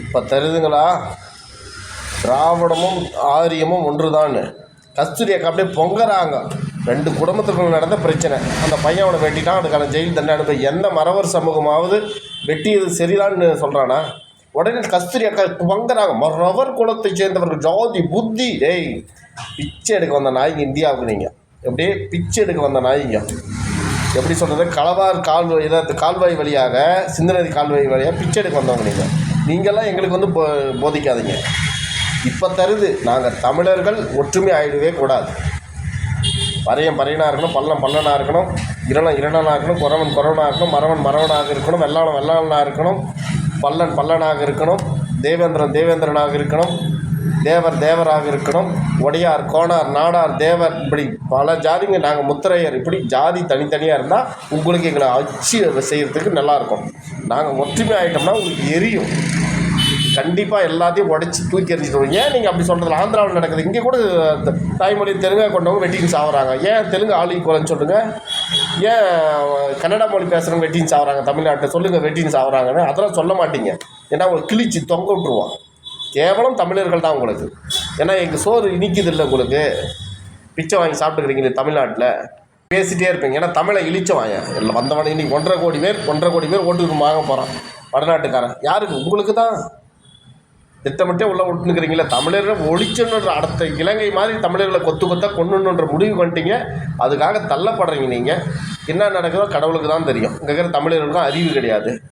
இப்போ தருதுங்களா? திராவிடமும் ஆரியமும் ஒன்று தான். கஸ்தூரி அக்கா அப்படியே பொங்குறாங்க. 2 குடும்பத்துக்குள்ள நடந்த பிரச்சனை. அந்த பையன் அவனை வெட்டிட்டான், அதுக்கான ஜெயில் தண்டனை அனுப்ப எந்த மறவர் சமூகமாவது வெட்டியது சரிதான்னு சொல்கிறானா? உடனே கஸ்தூரி அக்கா பொங்குறாங்க. மறவர் குலத்தை சேர்ந்தவர்கள் ஜாதி புத்தி. பிச்சை எடுக்க வந்த நாய்ங்க இந்தியாவுக்கு. நீங்கள் எப்படியே பிச்சை எடுக்க வந்த நாய்ங்க. எப்படி சொல்கிறது? களவார் கால்வாய் வழியாக, சிந்துநதி கால்வாய் வழியாக பிச்சை எடுக்க வந்தவங்க. நீங்கள்லாம் எங்களுக்கு வந்து போதிக்காதீங்க. இப்போ தருது. நாங்கள் தமிழர்கள் ஒற்றுமை ஆகிடவே கூடாது. பறையனாக இருக்கணும், பல்லனாக இருக்கணும், இரணனாக இருக்கணும், குறவனாக இருக்கணும், மறவனாக இருக்கணும், வெள்ளாளனாக இருக்கணும், பல்லனாக இருக்கணும், தேவேந்திரனாக இருக்கணும், தேவராக இருக்கணும், ஒடையார், கோணார், நாடார், தேவர், இப்படி பல ஜாதிங்க. நாங்கள் முத்திரையர். இப்படி ஜாதி தனித்தனியாக இருந்தால் உங்களுக்கு எங்களை அச்சு செய்கிறதுக்கு நல்லாயிருக்கும். நாங்கள் ஒற்றுமை ஆகிட்டோம்னா உங்களுக்கு எரியும். கண்டிப்பாக எல்லாத்தையும் உடச்சி தூக்கி எறிஞ்சிட்டு. ஏன் நீங்கள் அப்படி சொல்கிறது? ஆந்திராவில் நடக்குது. இங்கே கூட தாய்மொழி தெலுங்காக கொண்டவங்க வெட்டின்னு சாகுறாங்க. ஏன் தெலுங்கு ஆள் ஈக்குவல்னு சொல்லுங்கள். ஏன் கன்னடா மொழி பேசுகிறவங்க வெட்டின்னு சாகுறாங்க தமிழ்நாட்டை? சொல்லுங்கள் வெட்டின்னு சாகுறாங்கன்னு. அதெல்லாம் சொல்ல மாட்டீங்க. ஏன்னா உங்களுக்கு கிழிச்சி தொங்க விட்டுருவோம். கேவலம் தமிழர்கள் தான் உங்களுக்கு. ஏன்னா எங்கள் சோறு இனிக்குது இல்லை உங்களுக்கு. பிச்சை வாங்கி சாப்பிட்டுக்கிறீங்க தமிழ்நாட்டில். பேசிகிட்டே இருப்பீங்க. ஏன்னா தமிழை இழிச்சவாங்க எல்லாம் வந்தவன. இன்றைக்கி 1.5 கோடி பேர் ஓட்டுக்கு வாங்க போகிறான் வடநாட்டுக்காரன். யாருக்கு? உங்களுக்கு தான். திட்டமிட்டே உள்ள விட்டுனுக்கிறீங்களே. தமிழர்கள் ஒழிச்சுன்ற அடுத்த இலங்கை மாதிரி தமிழர்களை கொத்தாக கொண்டுன்ற முடிவு பண்ணிட்டீங்க. அதுக்காக தள்ளப்படுறீங்க நீங்கள். என்ன நடக்குதோ கடவுளுக்கு தான் தெரியும். இங்கே இருக்கிற தமிழர்களுக்கும் அறிவு கிடையாது.